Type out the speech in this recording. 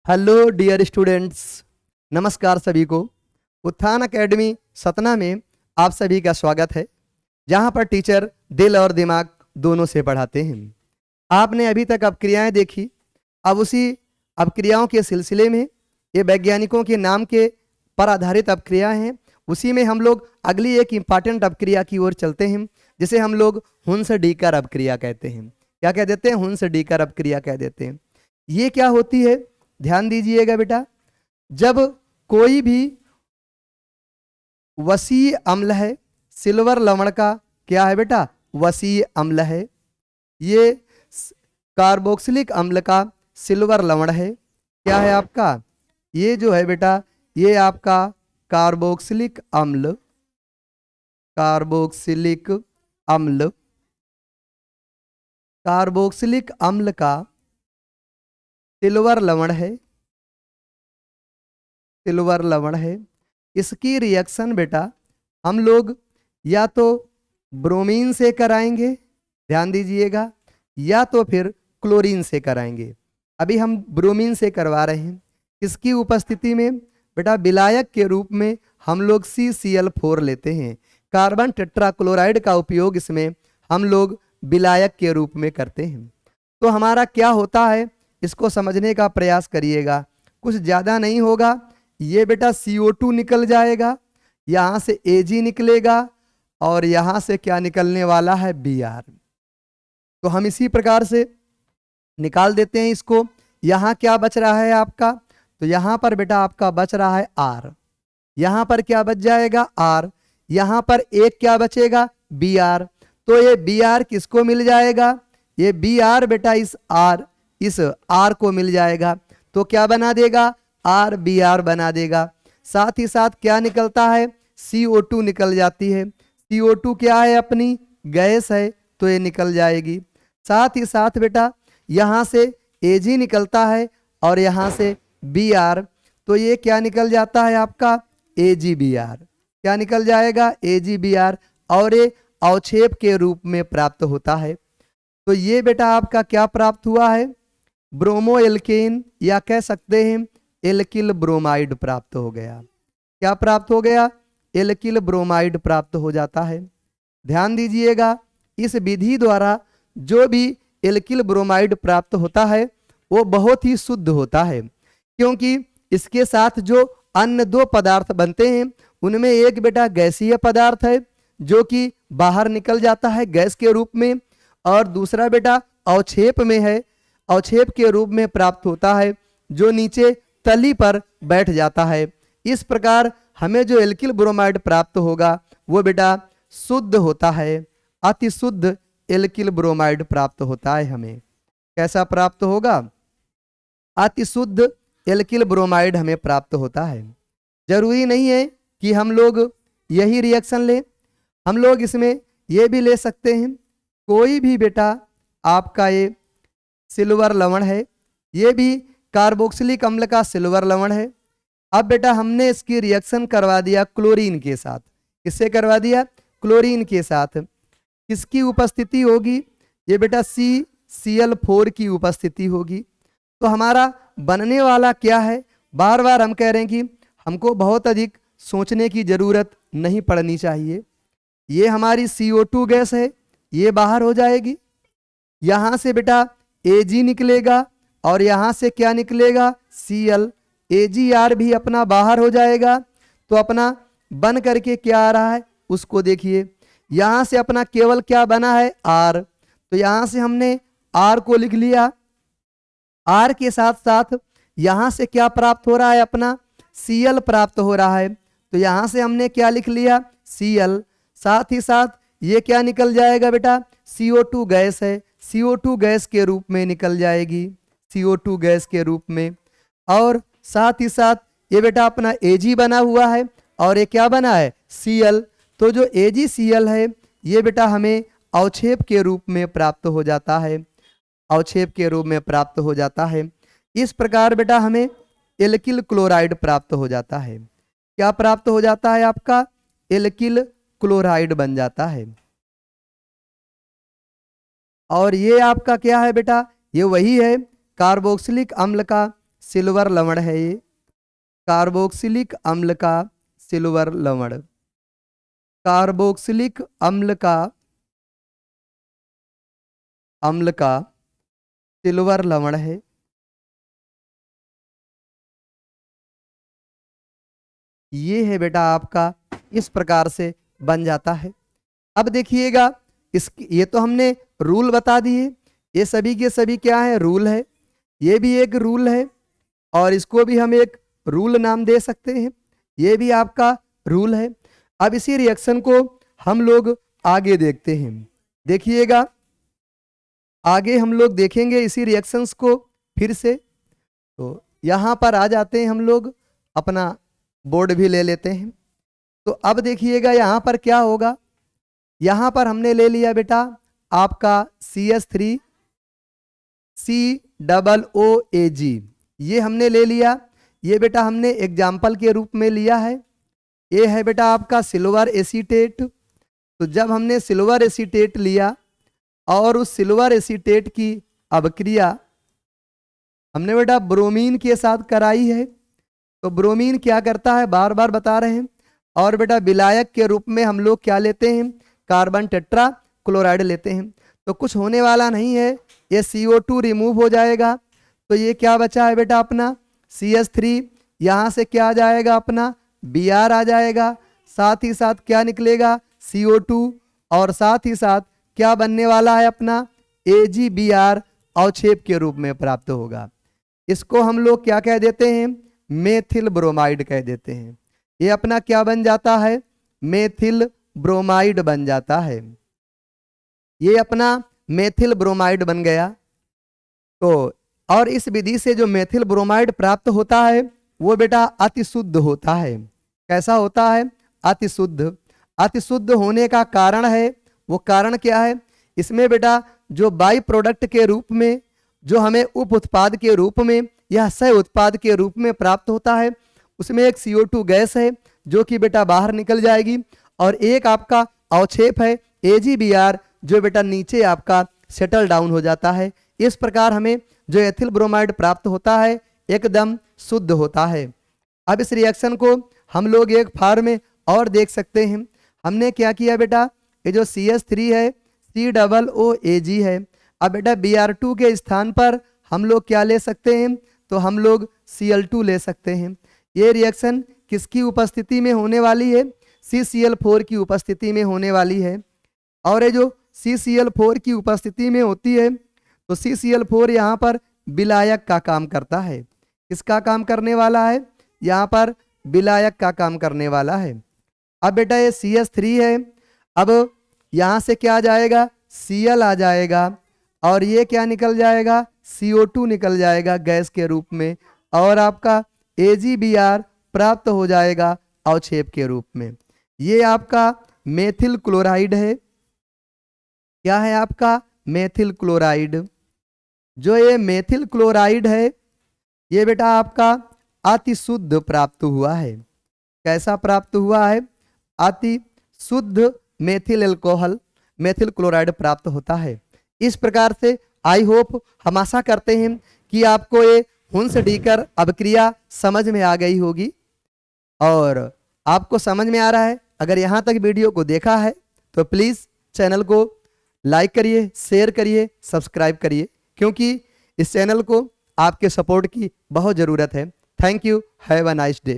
Hello dear students, नमस्कार सभी को। उत्थान एकेडमी सतना में आप सभी का स्वागत है, जहां पर टीचर दिल और दिमाग दोनों से पढ़ाते हैं। आपने अभी तक अपक्रियाएं देखी, अब उसी अपक्रियाओं के सिलसिले में ये वैज्ञानिकों के नाम के पर आधारित अपक्रियाएं हैं। उसी में हम लोग अगली एक इम्पॉर्टेंट अपक्रिया की ओर चलते हैं, जिसे हम लोग हुंस-डीकर अपक्रिया कहते हैं। क्या कह देते हैं? हुंस-डीकर अपक्रिया कह देते हैं। ये क्या होती है, ध्यान दीजिएगा बेटा। जब कोई भी वसीय अम्ल है, सिल्वर लवण का क्या है बेटा? वसीय अम्ल है। ये कार्बोक्सिलिक अम्ल का सिल्वर लवण है। क्या है आपका? ये जो है बेटा, ये आपका कार्बोक्सिलिक अम्ल, कार्बोक्सिलिक अम्ल, कार्बोक्सिलिक अम्ल का सिल्वर लवण है, सिल्वर लवण है। इसकी रिएक्शन बेटा हम लोग या तो ब्रोमीन से कराएंगे, ध्यान दीजिएगा, या तो फिर क्लोरीन से कराएंगे। अभी हम ब्रोमीन से करवा रहे हैं। इसकी उपस्थिति में बेटा विलायक के रूप में हम लोग CCl4 लेते हैं। कार्बन टेट्राक्लोराइड का उपयोग इसमें हम लोग विलायक के रूप में करते हैं। तो हमारा क्या होता है, इसको समझने का प्रयास करिएगा। कुछ ज़्यादा नहीं होगा। ये बेटा CO2 निकल जाएगा, यहाँ से Ag निकलेगा और यहाँ से क्या निकलने वाला है? Br। तो हम इसी प्रकार से निकाल देते हैं इसको। यहाँ क्या बच रहा है आपका? तो यहाँ पर बेटा आपका बच रहा है R। यहाँ पर क्या बच जाएगा? R। यहाँ पर एक क्या बचेगा? Br। तो ये Br किसको मिल जाएगा? ये Br बेटा इस R को मिल जाएगा। तो क्या बना देगा? RBr बना देगा। साथ ही साथ क्या निकलता है? CO2 निकल जाती है। CO2 क्या है? अपनी गैस है, तो ये निकल जाएगी। साथ ही साथ बेटा यहाँ से Ag निकलता है और यहाँ से Br, तो ये क्या निकल जाता है आपका? AgBr। क्या निकल जाएगा? AgBr, और ये अवक्षेप के रूप में प्राप्त होता है। तो ये बेटा आपका क्या प्राप्त हुआ है? ब्रोमो एल्केन, या कह सकते हैं एल्किल ब्रोमाइड प्राप्त हो गया। क्या प्राप्त हो गया? एल्किल ब्रोमाइड प्राप्त हो जाता है। ध्यान दीजिएगा, इस विधि द्वारा जो भी एल्किल ब्रोमाइड प्राप्त होता है वो बहुत ही शुद्ध होता है, क्योंकि इसके साथ जो अन्य दो पदार्थ बनते हैं उनमें एक बेटा गैसीय पदार्थ है जो कि बाहर निकल जाता है गैस के रूप में, और दूसरा बेटा अवक्षेप में है, अवक्षेप के रूप में प्राप्त होता है, जो नीचे तली पर बैठ जाता है। इस प्रकार हमें जो एल्किल ब्रोमाइड प्राप्त होगा वो बेटा शुद्ध होता है, अति शुद्ध एल्किल ब्रोमाइड प्राप्त होता है। हमें कैसा प्राप्त होगा? अति शुद्ध एल्किल ब्रोमाइड हमें प्राप्त होता है। जरूरी नहीं है कि हम लोग यही रिएक्शन लें, हम लोग इसमें ये भी ले सकते हैं। कोई भी बेटा आपका ये सिल्वर लवण है, ये भी कार्बोक्सिलिक अम्ल का सिल्वर लवण है। अब बेटा हमने इसकी रिएक्शन करवा दिया क्लोरीन के साथ। किससे करवा दिया? क्लोरीन के साथ। किसकी उपस्थिति होगी? ये बेटा CCl4 की उपस्थिति होगी। तो हमारा बनने वाला क्या है? बार बार हम कह रहे हैं कि हमको बहुत अधिक सोचने की जरूरत नहीं पड़नी चाहिए। ये हमारी CO2 गैस है, ये बाहर हो जाएगी। यहाँ से बेटा Ag निकलेगा और यहाँ से क्या निकलेगा? Cl। Agr भी अपना बाहर हो जाएगा। तो अपना बन करके क्या आ रहा है उसको देखिए। यहाँ से अपना केवल क्या बना है? R। तो यहाँ से हमने R को लिख लिया। R के साथ साथ यहाँ से क्या प्राप्त हो रहा है? अपना Cl प्राप्त हो रहा है। तो यहाँ से हमने क्या लिख लिया? Cl। साथ ही साथ ये क्या निकल जाएगा बेटा? CO2 गैस है, CO2 गैस के रूप में निकल जाएगी, CO2 गैस के रूप में। और साथ ही साथ ये बेटा अपना Ag बना हुआ है और ये क्या बना है? Cl। तो जो AgCl है ये बेटा हमें अवक्षेप के रूप में प्राप्त हो जाता है, अवक्षेप के रूप में प्राप्त हो जाता है। इस प्रकार बेटा हमें एल्किल क्लोराइड प्राप्त हो जाता है। क्या प्राप्त हो जाता है आपका? एल्किल क्लोराइड बन जाता है। और ये आपका क्या है बेटा? ये वही है कार्बोक्सिलिक अम्ल का सिल्वर लवण है ये, कार्बोक्सिलिक अम्ल का सिल्वर लवण, कार्बोक्सिलिक अम्ल का सिल्वर लवण है। ये है बेटा आपका, इस प्रकार से बन जाता है। अब देखिएगा, इस ये तो हमने रूल बता दिए, ये सभी के सभी क्या है, रूल है। ये भी एक रूल है और इसको भी हम एक रूल नाम दे सकते हैं, ये भी आपका रूल है। अब इसी रिएक्शन को हम लोग आगे देखते हैं। देखिएगा, आगे हम लोग देखेंगे इसी रिएक्शंस को फिर से। तो यहाँ पर आ जाते हैं हम लोग, अपना बोर्ड भी ले लेते हैं। तो अब देखिएगा यहाँ पर क्या होगा, यहाँ पर हमने ले लिया बेटा आपका CH3 COOAG, ये हमने ले लिया। ये बेटा हमने एग्जाम्पल के रूप में लिया है। ये है बेटा आपका सिल्वर एसीटेट। तो जब हमने सिल्वर एसीटेट लिया और उस सिल्वर एसीटेट की अभिक्रिया हमने बेटा ब्रोमीन के साथ कराई है, तो ब्रोमीन क्या करता है, बार बार बता रहे हैं। और बेटा विलायक के रूप में हम लोग क्या लेते हैं, कार्बन टेट्रा क्लोराइड लेते हैं। तो कुछ होने वाला नहीं है, ये CO2 रिमूव हो जाएगा। तो ये क्या बचा है बेटा अपना CH3, यहाँ से क्या आ जाएगा अपना Br आ जाएगा, साथ ही साथ क्या निकलेगा CO2, और साथ ही साथ क्या बनने वाला है अपना AgBr अवक्षेप के रूप में प्राप्त होगा। इसको हम लोग क्या कह देते हैं, मेथिल ब्रोमाइड कह देते हैं। ये अपना क्या बन जाता है, मेथिल ब्रोमाइड बन जाता है। ये अपना मेथिल ब्रोमाइड बन गया। तो और इस विधि से जो मेथिल ब्रोमाइड प्राप्त होता है वो बेटा अति शुद्ध होता है। कैसा होता है, अति शुद्ध। अति शुद्ध होने का कारण है, वो कारण क्या है, इसमें बेटा जो बाई प्रोडक्ट के रूप में, जो हमें उप उत्पाद के रूप में या सह उत्पाद के रूप में प्राप्त होता है, उसमें एक CO2 गैस है जो कि बेटा बाहर निकल जाएगी, और एक आपका अवक्षेप है AgBr जो बेटा नीचे आपका सेटल डाउन हो जाता है। इस प्रकार हमें जो एथिल ब्रोमाइड प्राप्त होता है एकदम शुद्ध होता है। अब इस रिएक्शन को हम लोग एक फार्म में और देख सकते हैं। हमने क्या किया बेटा, ये जो CH3 है COOAG है, अब बेटा Br2 के स्थान पर हम लोग क्या ले सकते हैं, तो हम लोग Cl2 ले सकते हैं। ये रिएक्शन किसकी उपस्थिति में होने वाली है, CCl4 की उपस्थिति में होने वाली है। और ये जो CCl4 की उपस्थिति में होती है, तो CCl4 यहाँ पर विलायक का काम करता है। किसका काम करने वाला है, यहाँ पर विलायक का काम करने वाला है। अब बेटा ये CH3 है, अब यहाँ से क्या आ जाएगा, Cl आ जाएगा, और ये क्या निकल जाएगा, CO2 निकल जाएगा गैस के रूप में, और आपका AgBr प्राप्त हो जाएगा अवक्षेप के रूप में। ये आपका मेथिल क्लोराइड है। क्या है आपका, मेथिल क्लोराइड। जो ये मेथिल क्लोराइड है ये बेटा आपका अति शुद्ध प्राप्त हुआ है। कैसा प्राप्त हुआ है, अति शुद्ध मेथिल एल्कोहल, मेथिल क्लोराइड प्राप्त होता है। इस प्रकार से आई होप, हम आशा करते हैं कि आपको ये हुंस-डीकर अभिक्रिया समझ में आ गई होगी और आपको समझ में आ रहा है। अगर यहाँ तक वीडियो को देखा है तो प्लीज़ चैनल को लाइक करिए, शेयर करिए, सब्सक्राइब करिए, क्योंकि इस चैनल को आपके सपोर्ट की बहुत ज़रूरत है। Thank you, have a nice day.